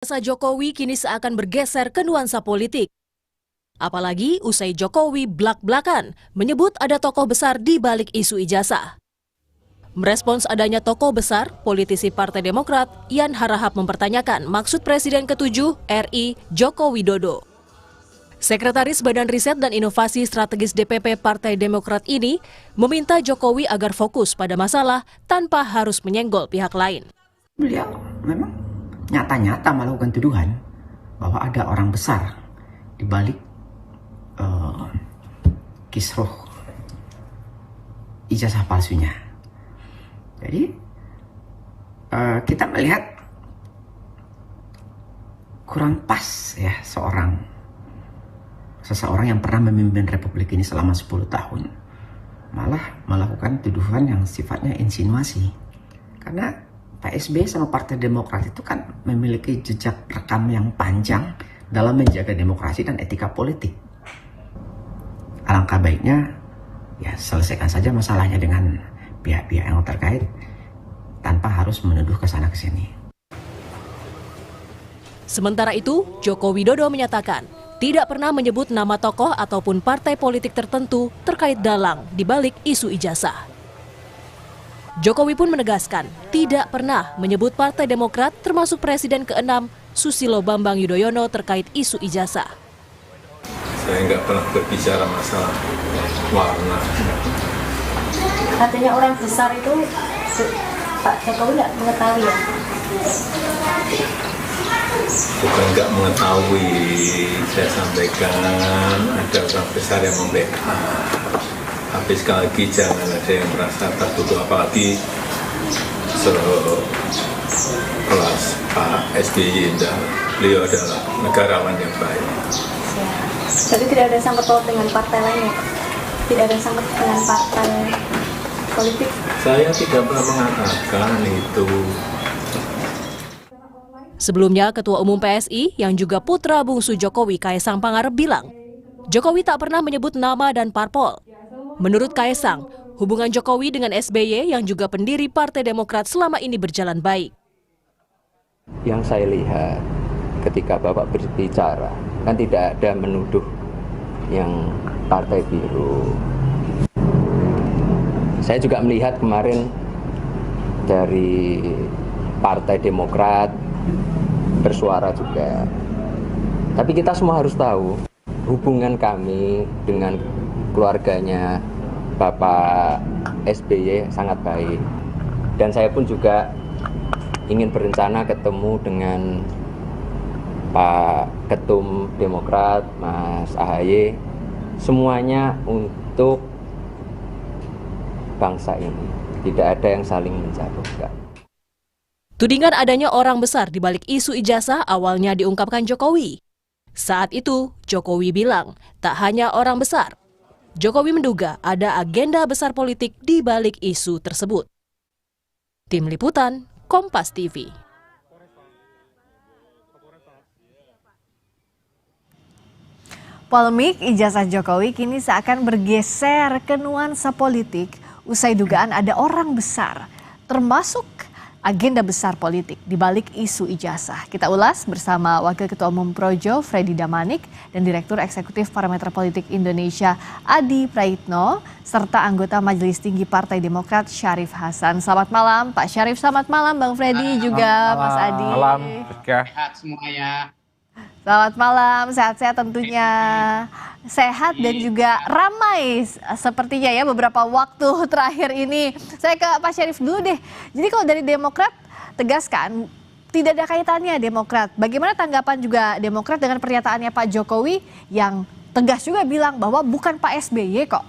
Masa Jokowi kini seakan bergeser ke nuansa politik. Apalagi usai Jokowi blak-blakan menyebut ada tokoh besar di balik isu ijazah. Merespons adanya tokoh besar, politisi Partai Demokrat Yan Harahap mempertanyakan maksud Presiden ke-7 RI Joko Widodo. Sekretaris Badan Riset dan Inovasi Strategis DPP Partai Demokrat ini meminta Jokowi agar fokus pada masalah tanpa harus menyenggol pihak lain. Beliau memang nyata-nyata melakukan tuduhan bahwa ada orang besar di balik kisruh ijazah palsunya. Jadi kita melihat kurang pas ya seseorang yang pernah memimpin Republik ini selama 10 tahun malah melakukan tuduhan yang sifatnya insinuasi. Karena Pak SBY sama Partai Demokrat itu kan memiliki jejak rekam yang panjang dalam menjaga demokrasi dan etika politik. Alangkah baiknya ya selesaikan saja masalahnya dengan pihak-pihak yang terkait tanpa harus menuduh ke sana ke sini. Sementara itu, Joko Widodo menyatakan tidak pernah menyebut nama tokoh ataupun partai politik tertentu terkait dalang di balik isu ijazah. Jokowi pun menegaskan tidak pernah menyebut Partai Demokrat termasuk Presiden ke-6 Susilo Bambang Yudhoyono terkait isu ijazah. Saya nggak pernah berbicara masalah warna. Katanya orang besar itu Pak Jokowi nggak mengetahui ya? Bukan nggak mengetahui, saya sampaikan ada orang besar yang membackup. Tapi sekali lagi jangan ada yang merasa tertutup, apalagi sekelas Pak SBY. Beliau adalah negarawan yang baik. Jadi tidak ada sangkut paut dengan partai lainnya, tidak ada sangkut dengan partai politik. Saya tidak pernah mengatakan itu. Sebelumnya, Ketua Umum PSI yang juga putra bungsu Jokowi Kaesang Pangarep bilang, Jokowi tak pernah menyebut nama dan parpol. Menurut Kaesang, hubungan Jokowi dengan SBY yang juga pendiri Partai Demokrat selama ini berjalan baik. Yang saya lihat ketika Bapak berbicara, kan tidak ada menuduh yang partai biru. Saya juga melihat kemarin dari Partai Demokrat bersuara juga. Tapi kita semua harus tahu hubungan kami dengan keluarganya Bapak SBY sangat baik. Dan saya pun juga ingin berencana ketemu dengan Pak Ketum Demokrat, Mas AHY, semuanya untuk bangsa ini. Tidak ada yang saling menjatuhkan. Tudingan adanya orang besar di balik isu ijazah awalnya diungkapkan Jokowi. Saat itu, Jokowi bilang tak hanya orang besar. Jokowi menduga ada agenda besar politik di balik isu tersebut. Tim Liputan, Kompas TV. Polemik ijazah Jokowi kini seakan bergeser ke nuansa politik usai dugaan ada orang besar, termasuk agenda besar politik di balik isu ijazah. Kita ulas bersama Wakil Ketua Umum Projo, Freddy Damanik, dan Direktur Eksekutif Parameter Politik Indonesia, Adi Praitno, serta anggota Majelis Tinggi Partai Demokrat, Syarif Hasan. Selamat malam, Pak Syarif. Selamat malam, Bang Freddy, juga Mas Adi. Malam, sehat semuanya. Selamat malam, sehat-sehat tentunya. Sehat dan juga ramai sepertinya ya beberapa waktu terakhir ini. Saya ke Pak Syarif dulu deh. Jadi kalau dari Demokrat tegaskan tidak ada kaitannya Demokrat. Bagaimana tanggapan juga Demokrat dengan pernyataannya Pak Jokowi yang tegas juga bilang bahwa bukan Pak SBY kok?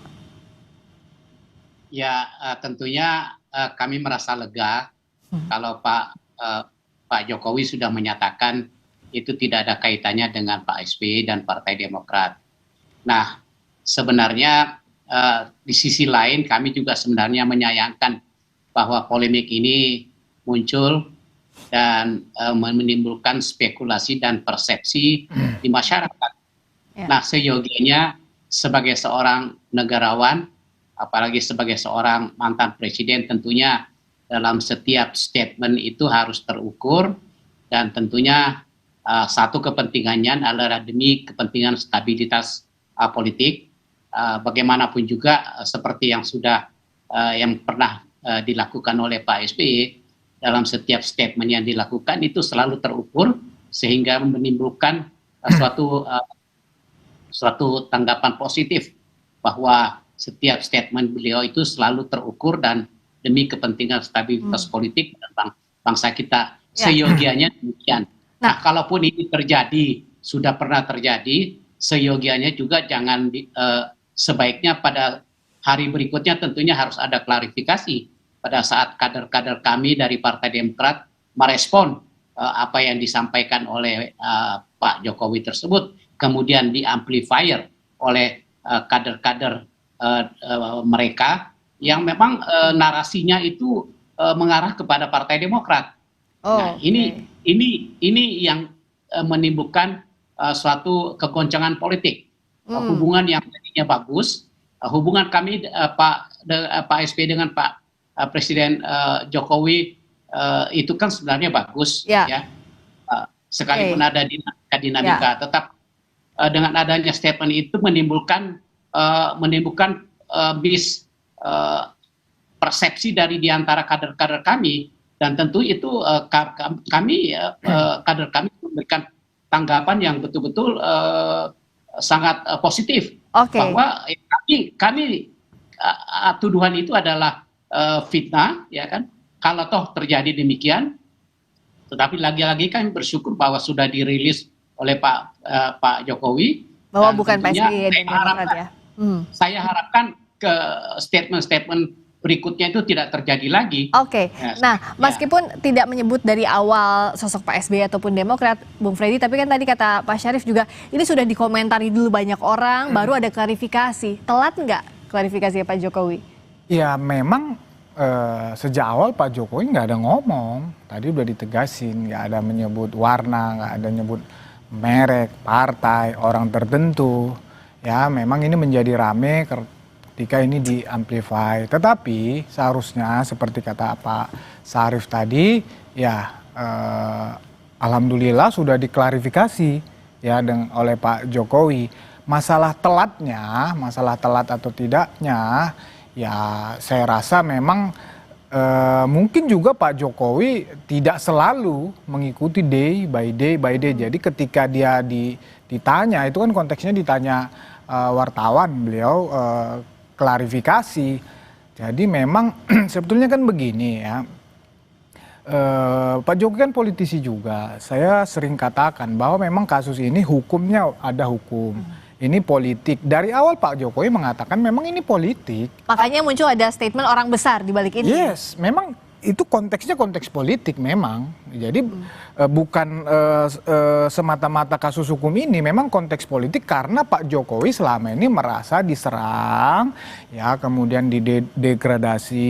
Ya tentunya kami merasa lega kalau Pak Jokowi sudah menyatakan itu tidak ada kaitannya dengan Pak SBY dan Partai Demokrat. Nah, sebenarnya di sisi lain kami juga sebenarnya menyayangkan bahwa polemik ini muncul dan menimbulkan spekulasi dan persepsi di masyarakat. Ya. Nah, seyogianya sebagai seorang negarawan, apalagi sebagai seorang mantan presiden, tentunya dalam setiap statement itu harus terukur dan tentunya satu kepentingannya adalah demi kepentingan stabilitas politik. Bagaimanapun juga seperti yang sudah yang pernah dilakukan oleh Pak SBY dalam setiap statement yang dilakukan itu selalu terukur sehingga menimbulkan suatu tanggapan positif bahwa setiap statement beliau itu selalu terukur dan demi kepentingan stabilitas politik dan bangsa kita. Seyogianya demikian. Nah, kalaupun ini terjadi, sudah pernah terjadi, seyogianya juga jangan sebaiknya pada hari berikutnya tentunya harus ada klarifikasi pada saat kader-kader kami dari Partai Demokrat merespon apa yang disampaikan oleh Pak Jokowi tersebut, kemudian diamplifier oleh kader-kader mereka yang memang narasinya itu mengarah kepada Partai Demokrat. Nah, ini yang menimbulkan suatu kegoncangan politik. Hubungan yang tadinya bagus, hubungan kami Pak SBY dengan Pak Presiden Jokowi itu kan sebenarnya bagus, ya. Sekalipun ada dinamika, tetap dengan adanya statement itu menimbulkan persepsi dari diantara kader-kader kami, dan tentu itu kami kader kami memberikan tanggapan yang betul-betul sangat positif bahwa kami tuduhan itu adalah fitnah, ya kan? Kalau toh terjadi demikian, tetapi lagi-lagi kami bersyukur bahwa sudah dirilis oleh Pak Jokowi bahwa bukan Pak SBY Demokrat, ya. Saya harapkan ke statement-statement berikutnya itu tidak terjadi lagi. Nah, meskipun tidak menyebut dari awal sosok Pak SBY ataupun Demokrat, Bung Freddy, tapi kan tadi kata Pak Syarif juga ini sudah dikomentari dulu banyak orang, baru ada klarifikasi. Telat nggak klarifikasi Pak Jokowi? Ya memang sejak awal Pak Jokowi nggak ada ngomong, tadi udah ditegasin, nggak ada menyebut warna, nggak ada menyebut merek, partai, orang tertentu. Ya memang ini menjadi rame ketika ini diamplify. Tetapi seharusnya seperti kata Pak Syarif tadi, ya alhamdulillah sudah diklarifikasi ya oleh Pak Jokowi. Masalah telat atau tidaknya, ya saya rasa memang mungkin juga Pak Jokowi tidak selalu mengikuti day by day. Jadi ketika dia ditanya, itu kan konteksnya ditanya wartawan, beliau klarifikasi. Jadi memang sebetulnya kan begini ya, Pak Jokowi kan politisi juga. Saya sering katakan bahwa memang kasus ini hukumnya ada hukum. Ini politik. Dari awal Pak Jokowi mengatakan memang ini politik. Makanya muncul ada statement orang besar di balik ini. Yes, memang itu konteksnya konteks politik memang. Jadi bukan semata-mata kasus hukum ini, memang konteks politik karena Pak Jokowi selama ini merasa diserang, ya kemudian didegradasi,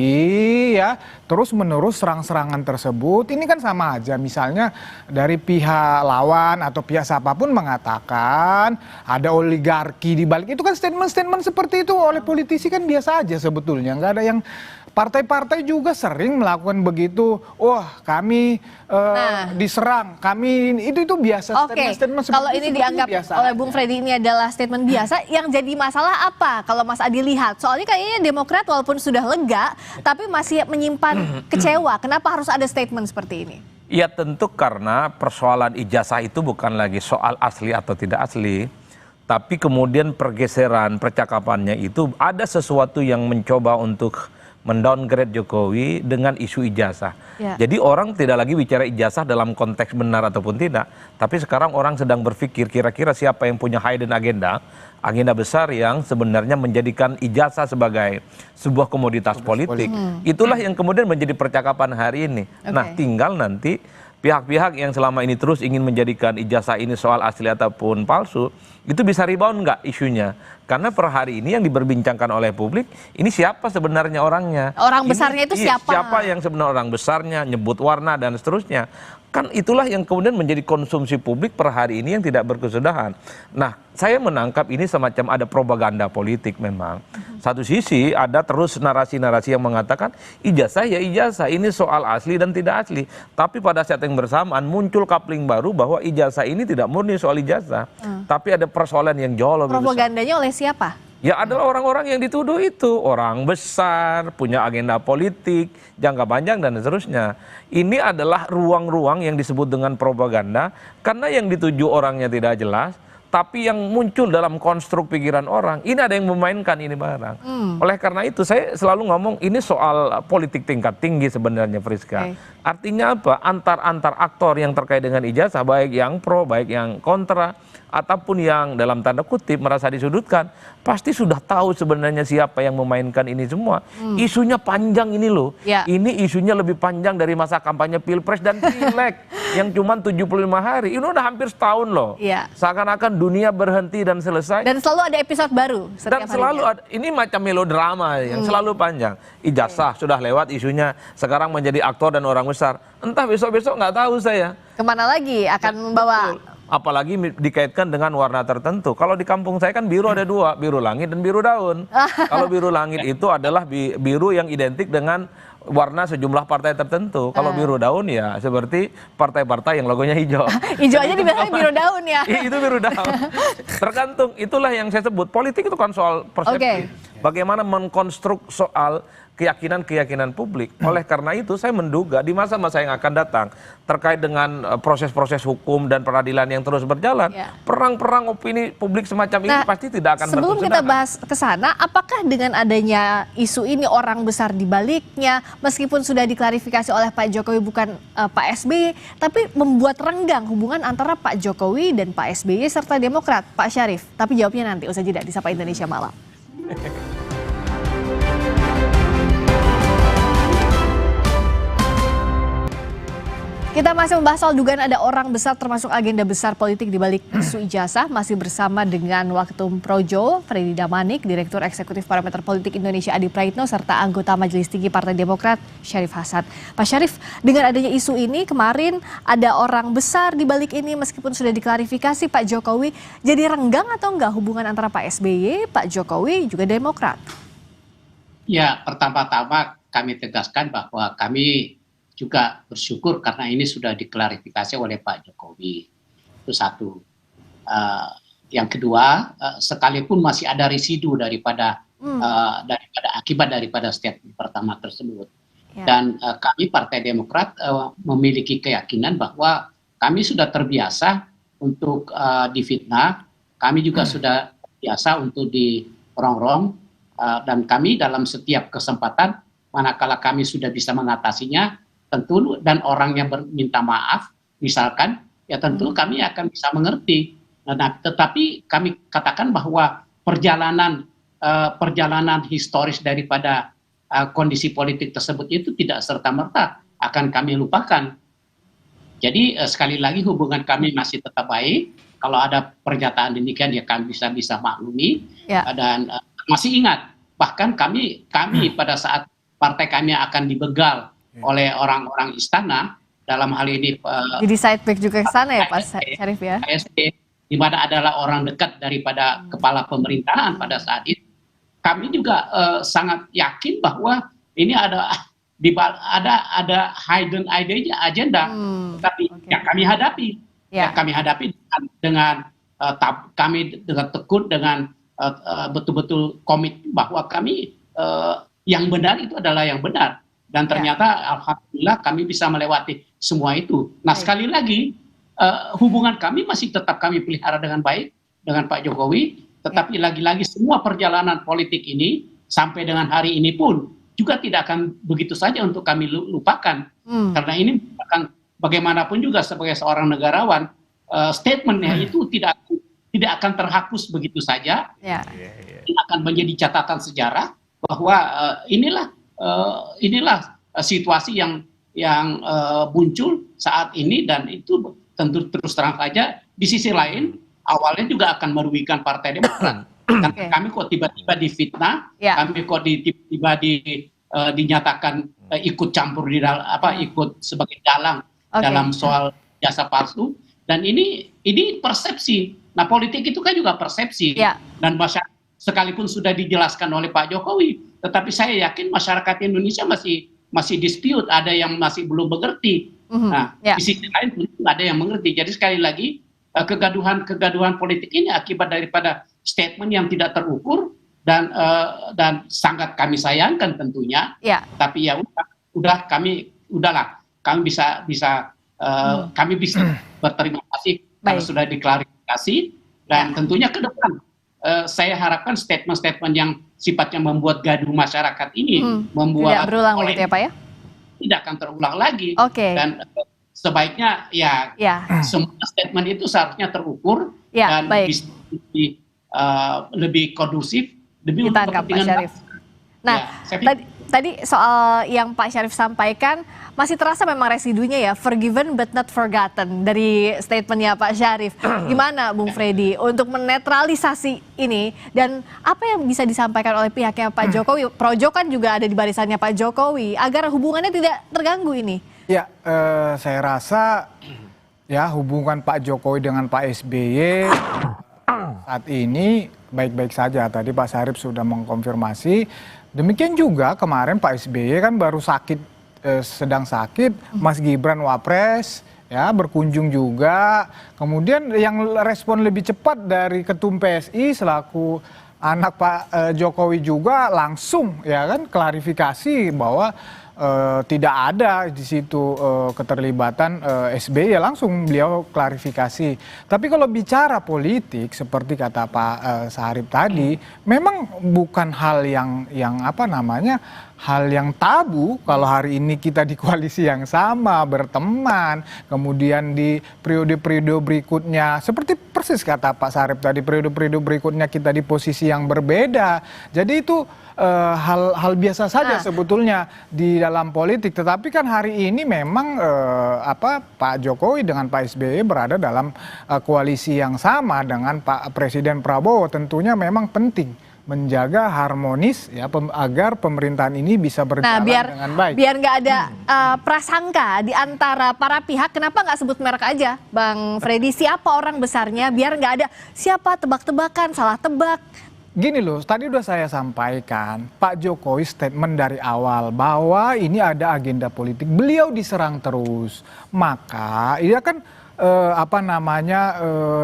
ya terus-menerus serang-serangan tersebut. Ini kan sama aja, misalnya dari pihak lawan atau pihak siapapun mengatakan ada oligarki di balik itu, kan statement-statement seperti itu oleh politisi kan biasa aja sebetulnya, nggak ada yang. Partai-partai juga sering melakukan begitu. Wah, kami diserang, kami itu biasa. Statement kalau ini dianggap oleh Bung Freddy ini adalah statement biasa, yang jadi masalah apa kalau Mas Adi lihat? Soalnya kayaknya Demokrat walaupun sudah lega, tapi masih menyimpan kecewa. Kenapa harus ada statement seperti ini? Ya tentu karena persoalan ijazah itu bukan lagi soal asli atau tidak asli, tapi kemudian pergeseran percakapannya itu ada sesuatu yang mencoba untuk mendowngrade Jokowi dengan isu ijazah. Jadi orang tidak lagi bicara ijazah dalam konteks benar ataupun tidak, tapi sekarang orang sedang berpikir kira-kira siapa yang punya hidden agenda besar yang sebenarnya menjadikan ijazah sebagai sebuah komoditas politik. Itulah yang kemudian menjadi percakapan hari ini. Nah, tinggal nanti pihak-pihak yang selama ini terus ingin menjadikan ijazah ini soal asli ataupun palsu, itu bisa rebound nggak isunya? Karena per hari ini yang diperbincangkan oleh publik, ini siapa sebenarnya orangnya? Orang besarnya itu siapa? Siapa yang sebenarnya orang besarnya, nyebut warna dan seterusnya. Kan itulah yang kemudian menjadi konsumsi publik per hari ini yang tidak berkesudahan. Nah, saya menangkap ini semacam ada propaganda politik memang. Satu sisi ada terus narasi-narasi yang mengatakan ijazah ya ijazah, ini soal asli dan tidak asli. Tapi pada saat yang bersamaan muncul coupling baru bahwa ijazah ini tidak murni soal ijazah. Tapi ada persoalan yang jauh lebih besar. Propagandanya oleh siapa? Ya adalah orang-orang yang dituduh itu, orang besar, punya agenda politik, jangka panjang dan seterusnya. Ini adalah ruang-ruang yang disebut dengan propaganda, karena yang dituju orangnya tidak jelas, tapi yang muncul dalam konstruk pikiran orang, ini ada yang memainkan ini barang. Oleh karena itu saya selalu ngomong ini soal politik tingkat tinggi sebenarnya Friska. Artinya apa? Antar aktor yang terkait dengan ijazah, baik yang pro, baik yang kontra, ataupun yang dalam tanda kutip merasa disudutkan, pasti sudah tahu sebenarnya siapa yang memainkan ini semua. Isunya panjang ini loh. Ini isunya lebih panjang dari masa kampanye Pilpres dan Pileg yang cuma 75 hari. Ini udah hampir setahun loh. Seakan-akan dunia berhenti dan selesai. Dan selalu ada episode baru setiap Dan selalu ada, ini macam melodrama yang selalu panjang. Ijazah sudah lewat isunya, sekarang menjadi aktor dan orang besar. Entah besok-besok nggak tahu saya. Kemana lagi akan membawa? Apalagi dikaitkan dengan warna tertentu. Kalau di kampung saya kan biru ada dua, biru langit dan biru daun. Kalau biru langit itu adalah biru yang identik dengan warna sejumlah partai tertentu. Kalau biru daun ya seperti partai-partai yang logonya hijau. Hijau aja dibilangnya biru daun ya. Itu biru daun. Tergantung, itulah yang saya sebut. Politik itu kan soal persepsi. Bagaimana mengkonstruk soal keyakinan-keyakinan publik. Oleh karena itu saya menduga di masa-masa yang akan datang terkait dengan proses-proses hukum dan peradilan yang terus berjalan, perang-perang opini publik semacam ini pasti tidak akan berkesudahan. Sebelum kita bahas ke sana, apakah dengan adanya isu ini orang besar di baliknya, meskipun sudah diklarifikasi oleh Pak Jokowi bukan Pak SBY, tapi membuat renggang hubungan antara Pak Jokowi dan Pak SBY serta Demokrat, Pak Syarif? Tapi jawabnya nanti usai jeda di Sapa Indonesia Malam. Kita masih membahas soal dugaan ada orang besar termasuk agenda besar politik di balik isu ijazah. Masih bersama dengan Waktum Projo, Freddy Damanik, Direktur Eksekutif Parameter Politik Indonesia Adi Praitno, serta anggota Majelis Tinggi Partai Demokrat Syarif Hasan. Pak Syarif, dengan adanya isu ini kemarin ada orang besar di balik ini meskipun sudah diklarifikasi Pak Jokowi, jadi renggang atau enggak hubungan antara Pak SBY, Pak Jokowi juga Demokrat? Ya, pertama-tama kami tegaskan bahwa kami juga bersyukur karena ini sudah diklarifikasi oleh Pak Jokowi. Itu satu. Yang kedua, sekalipun masih ada residu daripada akibat daripada statement pertama tersebut. Dan kami Partai Demokrat memiliki keyakinan bahwa kami sudah terbiasa untuk difitnah, kami juga sudah biasa untuk dirongrong, dan kami dalam setiap kesempatan manakala kami sudah bisa mengatasinya, tentu dan orang yang minta maaf misalkan ya tentu kami akan bisa mengerti. Nah, tetapi kami katakan bahwa perjalanan historis daripada kondisi politik tersebut itu tidak serta-merta akan kami lupakan. Jadi sekali lagi hubungan kami masih tetap baik. Kalau ada pernyataan demikian ya kami bisa maklumi dan masih ingat bahkan kami pada saat partai kami akan dibegal oleh orang-orang istana dalam hal ini jadi sideback juga ke sana ya Pak Syarif ya. KSB di mana adalah orang dekat daripada kepala pemerintahan pada saat itu. Kami juga sangat yakin bahwa ini ada hidden agenda, tapi kami hadapi. Kami hadapi dengan kami dengan tekun dengan betul-betul komit bahwa kami yang benar itu adalah yang benar. Dan ternyata alhamdulillah kami bisa melewati semua itu. Nah sekali lagi hubungan kami masih tetap kami pelihara dengan baik dengan Pak Jokowi. Tetapi lagi-lagi semua perjalanan politik ini sampai dengan hari ini pun juga tidak akan begitu saja untuk kami lupakan. Karena ini akan bagaimanapun juga sebagai seorang negarawan statementnya itu tidak akan terhapus begitu saja. Ini akan menjadi catatan sejarah bahwa inilah situasi yang muncul saat ini dan itu tentu terus terang saja di sisi lain awalnya juga akan merugikan Partai Demokrat. Kami kok tiba-tiba difitnah, kami kok tiba-tiba dinyatakan ikut campur di dalam ikut sebagai dalang dalam soal jasa palsu, dan ini persepsi. Nah, politik itu kan juga persepsi, dan masyarakat sekalipun sudah dijelaskan oleh Pak Jokowi, tetapi saya yakin masyarakat Indonesia masih dispute, ada yang masih belum mengerti. Nah, di sisi lain tentu ada yang mengerti. Jadi sekali lagi kegaduhan politik ini akibat daripada statement yang tidak terukur dan sangat kami sayangkan tentunya. Tapi ya udah kami bisa berterima kasih karena sudah diklarifikasi, dan tentunya ke depan saya harapkan statement-statement yang sifatnya membuat gaduh masyarakat ini membuat tidak berulang begitu ya Pak ya? Tidak akan terulang lagi. Dan sebaiknya semua statement itu seharusnya terukur dan bisa lebih kondusif demi ditangkap Pak Syarif. Nah, tadi soal yang Pak Syarif sampaikan masih terasa memang residunya ya, forgiven but not forgotten dari statementnya Pak Syarif. Gimana Bung Freddy untuk menetralisasi ini, dan apa yang bisa disampaikan oleh pihaknya Pak Jokowi? Projo kan juga ada di barisannya Pak Jokowi agar hubungannya tidak terganggu ini. Ya, saya rasa ya hubungan Pak Jokowi dengan Pak SBY saat ini baik-baik saja. Tadi Pak Syarif sudah mengkonfirmasi. Demikian juga kemarin Pak SBY kan baru sedang sakit, Mas Gibran Wapres ya berkunjung juga. Kemudian yang respon lebih cepat dari Ketum PSI selaku anak Pak Jokowi juga langsung ya kan klarifikasi bahwa tidak ada di situ keterlibatan SBY, ya langsung beliau klarifikasi. Tapi kalau bicara politik seperti kata Pak Syarif tadi, memang bukan hal yang apa namanya, hal yang tabu kalau hari ini kita di koalisi yang sama, berteman, kemudian di periode-periode berikutnya, seperti persis kata Pak Syarif tadi, periode-periode berikutnya kita di posisi yang berbeda. Jadi itu hal biasa saja sebetulnya di dalam politik. Tetapi kan hari ini memang Pak Jokowi dengan Pak SBY berada dalam koalisi yang sama dengan Pak Presiden Prabowo. Tentunya memang penting menjaga harmonis ya agar pemerintahan ini bisa berjalan dengan baik. Biar nggak ada prasangka di antara para pihak. Kenapa nggak sebut merek aja, Bang Freddy? Siapa orang besarnya? Biar nggak ada siapa tebak-tebakan, salah tebak. Gini loh, tadi udah saya sampaikan, Pak Jokowi statement dari awal bahwa ini ada agenda politik. Beliau diserang terus, maka dia kan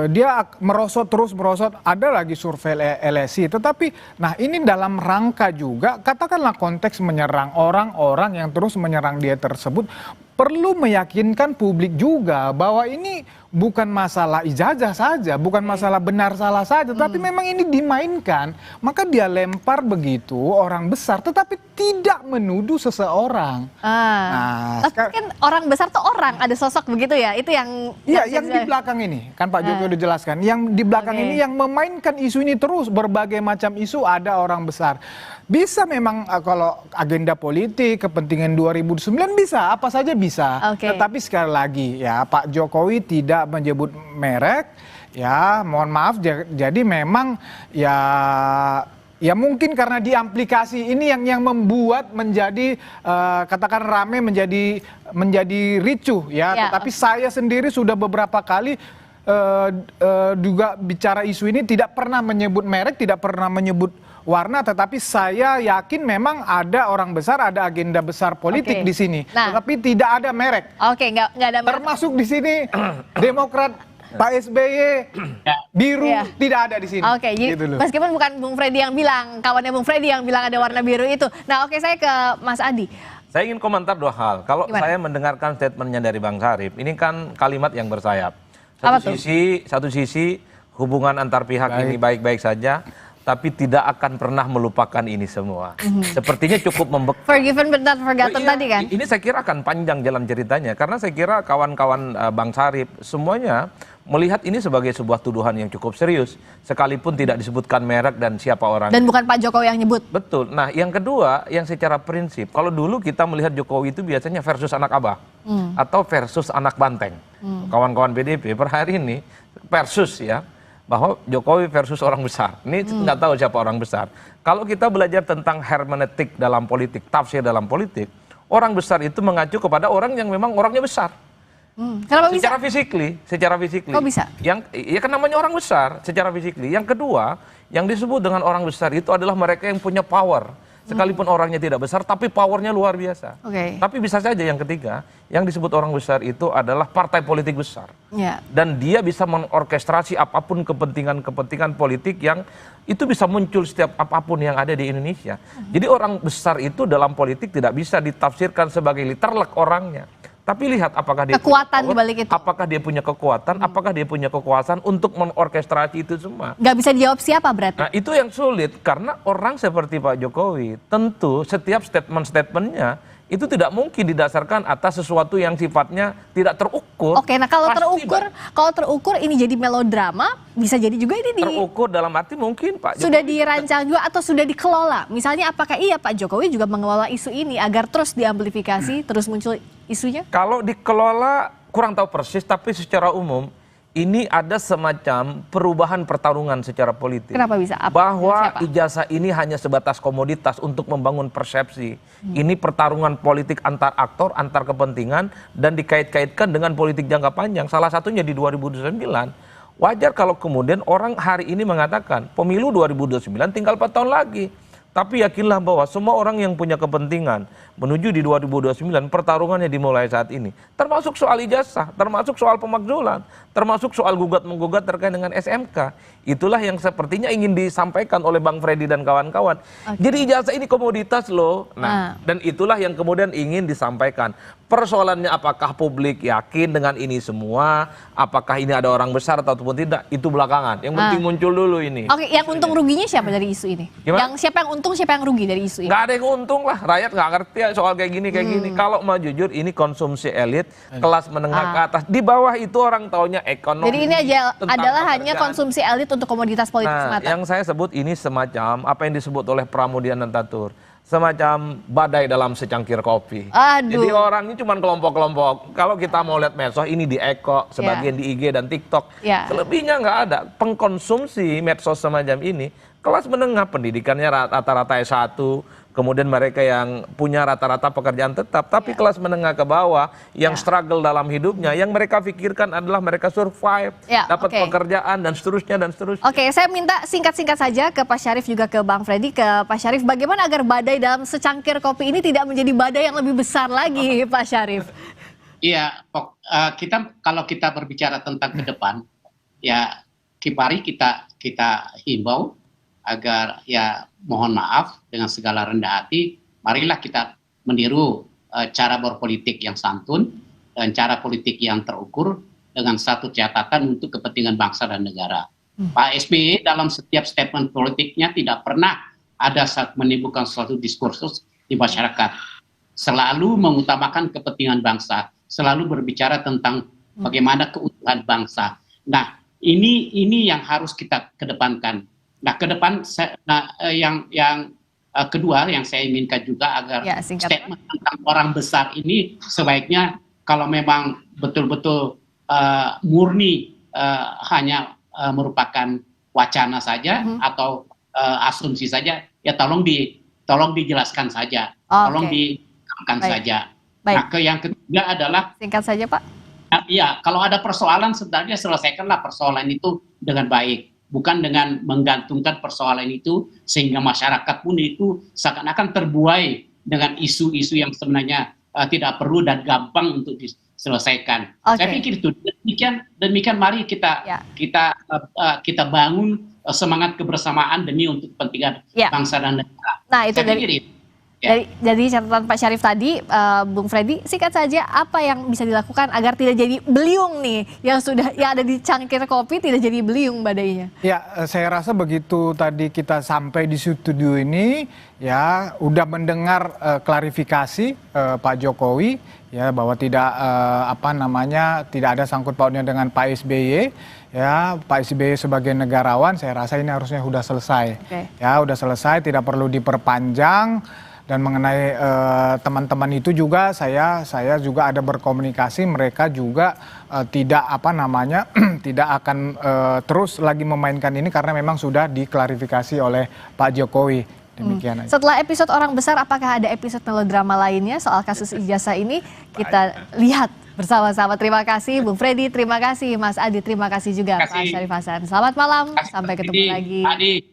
dia merosot terus merosot. Ada lagi survei LSI, tetapi nah ini dalam rangka juga katakanlah konteks menyerang orang-orang yang terus menyerang dia tersebut, perlu meyakinkan publik juga bahwa ini bukan masalah ijazah saja, bukan masalah benar salah saja, tapi memang ini dimainkan. Maka dia lempar begitu orang besar, tetapi tidak menuduh seseorang. Tapi kan orang besar tuh orang, ada sosok begitu ya, itu yang... Iya, yang di belakang ini, kan Pak Jokowi udah jelaskan, yang di belakang ini yang memainkan isu ini terus, berbagai macam isu ada orang besar. Bisa memang kalau agenda politik, kepentingan 2009 bisa, apa saja bisa. Tetapi sekali lagi ya Pak Jokowi tidak menyebut merek, ya mohon maaf, jadi memang ya mungkin karena di aplikasi ini yang membuat menjadi katakan rame, menjadi ricuh ya. Tetapi saya sendiri sudah beberapa kali juga bicara isu ini, tidak pernah menyebut merek, tidak pernah menyebut warna, tetapi saya yakin memang ada orang besar, ada agenda besar politik di sini. Tetapi tidak ada merek. Nggak ada merek. Termasuk di sini Demokrat, Pak SBY, biru tidak ada di sini. Gitu, meskipun bukan Bung Freddy yang bilang, kawannya Bung Freddy yang bilang ada warna biru itu. Nah, saya ke Mas Adi. Saya ingin komentar dua hal. Kalau saya mendengarkan statementnya dari Bang Syarif, ini kan kalimat yang bersayap. Satu sisi hubungan antar pihak ini baik-baik saja, tapi tidak akan pernah melupakan ini semua. Sepertinya cukup membekas. Forgiven but not forgotten tadi kan? Ini saya kira akan panjang jalan ceritanya, karena saya kira kawan-kawan Bang Syarif semuanya melihat ini sebagai sebuah tuduhan yang cukup serius, sekalipun tidak disebutkan merek dan siapa orang. Dan bukan Pak Jokowi yang nyebut. Betul. Nah, yang kedua, yang secara prinsip, kalau dulu kita melihat Jokowi itu biasanya versus anak abah atau versus anak banteng. Kawan-kawan PDIP per hari ini versus ya, bahwa Jokowi versus orang besar. Ini nggak tahu siapa orang besar. Kalau kita belajar tentang hermeneutik dalam politik, tafsir dalam politik, orang besar itu mengacu kepada orang yang memang orangnya besar. Kenapa bisa? Secara physically. Kok bisa? Yang ya kan namanya orang besar secara physically. Yang kedua, yang disebut dengan orang besar itu adalah mereka yang punya power. Sekalipun orangnya tidak besar, tapi powernya luar biasa. Tapi bisa saja yang ketiga, yang disebut orang besar itu adalah partai politik besar. Dan dia bisa mengorkestrasi apapun kepentingan-kepentingan politik yang itu bisa muncul setiap apapun yang ada di Indonesia. Jadi orang besar itu dalam politik tidak bisa ditafsirkan sebagai literlek orangnya. Tapi lihat apakah dia kekuatan punya power, di balik itu. apakah dia punya kekuatan, apakah dia punya kekuasaan untuk mengorkestrasi itu semua. Nggak bisa dijawab siapa berarti? Nah itu yang sulit karena orang seperti Pak Jokowi tentu setiap statement-statementnya itu tidak mungkin didasarkan atas sesuatu yang sifatnya tidak terukur. Oke, nah kalau terukur ini jadi melodrama, bisa jadi juga ini terukur dalam arti mungkin Pak Jokowi sudah dirancang juga atau sudah dikelola. Misalnya apakah iya Pak Jokowi juga mengelola isu ini agar terus diamplifikasi, terus muncul isunya? Kalau dikelola kurang tahu persis, tapi secara umum ini ada semacam perubahan pertarungan secara politik. Kenapa bisa? Bahwa ijazah ini hanya sebatas komoditas untuk membangun persepsi. Ini pertarungan politik antar aktor, antar kepentingan, dan dikait-kaitkan dengan politik jangka panjang. Salah satunya di 2029. Wajar kalau kemudian orang hari ini mengatakan pemilu 2029 tinggal 4 tahun lagi. Tapi yakinlah bahwa semua orang yang punya kepentingan menuju di 2029 pertarungannya dimulai saat ini. Termasuk soal ijazah, termasuk soal pemakzulan, termasuk soal gugat-menggugat terkait dengan SMK. Itulah yang sepertinya ingin disampaikan oleh Bang Freddy dan kawan-kawan. Jadi ijazah ini komoditas loh. Nah, dan itulah yang kemudian ingin disampaikan. Persoalannya apakah publik yakin dengan ini semua, apakah ini ada orang besar ataupun tidak, itu belakangan. Yang penting muncul dulu ini. Oke, yang untung ruginya siapa dari isu ini? Gimana? Yang siapa yang untung, siapa yang rugi dari isu ini? Nggak ada yang untung lah, rakyat nggak ngerti ya soal kayak gini. Kalau mau jujur ini konsumsi elit, kelas menengah ke atas. Di bawah itu orang taunya ekonomi. Jadi ini adalah hanya konsumsi elit untuk komoditas politik semata. Yang saya sebut ini semacam apa yang disebut oleh Pramudian Tatur. Semacam badai dalam secangkir kopi. Jadi orang ini cuma kelompok-kelompok. Kalau kita mau lihat medsos ini di Eko, sebagian di IG dan TikTok. Selebihnya nggak ada. Pengkonsumsi medsos semacam ini, kelas menengah pendidikannya rata-rata S1, kemudian mereka yang punya rata-rata pekerjaan tetap, tapi kelas menengah ke bawah yang struggle dalam hidupnya, yang mereka pikirkan adalah mereka survive, dapat pekerjaan dan seterusnya dan seterusnya. Oke, saya minta singkat-singkat saja ke Pak Syarif juga ke Bang Freddy, ke Pak Syarif, bagaimana agar badai dalam secangkir kopi ini tidak menjadi badai yang lebih besar lagi, Pak Syarif? Iya, kalau kita berbicara tentang ke depan, ya mari kita himbau agar ya mohon maaf dengan segala rendah hati, marilah kita meniru cara berpolitik yang santun dan cara politik yang terukur dengan satu catatan untuk kepentingan bangsa dan negara. Pak SBY dalam setiap statement politiknya tidak pernah ada saat menimbulkan suatu diskursus di masyarakat. Selalu mengutamakan kepentingan bangsa, selalu berbicara tentang bagaimana keutuhan bangsa. Nah, ini yang harus kita kedepankan. Nah, ke depan yang kedua yang saya inginkan juga agar statement tentang orang besar ini sebaiknya kalau memang betul-betul murni hanya merupakan wacana saja atau asumsi saja, ya tolong dijelaskan saja, tolong dikatakan saja. Nah, yang ketiga adalah singkat saja Pak. Ya, kalau ada persoalan sebenarnya selesaikanlah persoalan itu dengan baik. Bukan dengan menggantungkan persoalan itu sehingga masyarakat pun itu seakan-akan terbuai dengan isu-isu yang sebenarnya tidak perlu dan gampang untuk diselesaikan. Saya pikir itu demikian mari kita bangun semangat kebersamaan demi untuk kepentingan bangsa dan negara. Nah, itu dari catatan Pak Syarif tadi, Bung Freddy, singkat saja apa yang bisa dilakukan agar tidak jadi beliung nih yang ada di cangkir kopi tidak jadi beliung badainya? Ya, saya rasa begitu tadi kita sampai di studio ini ya udah mendengar klarifikasi Pak Jokowi ya bahwa tidak tidak ada sangkut pautnya dengan Pak SBY. Ya, Pak SBY sebagai negarawan saya rasa ini harusnya sudah selesai. Ya, udah selesai, tidak perlu diperpanjang. Dan mengenai teman-teman itu juga saya juga ada berkomunikasi, mereka juga tidak tidak akan terus lagi memainkan ini karena memang sudah diklarifikasi oleh Pak Jokowi. Demikian aja. Setelah episode orang besar, apakah ada episode melodrama lainnya soal kasus ijazah ini? Kita lihat Bersama-sama, terima kasih Bung Freddy, terima kasih Mas Adi, terima kasih juga Pak Syarif Hasan. Selamat malam, sampai ketemu lagi. Adi.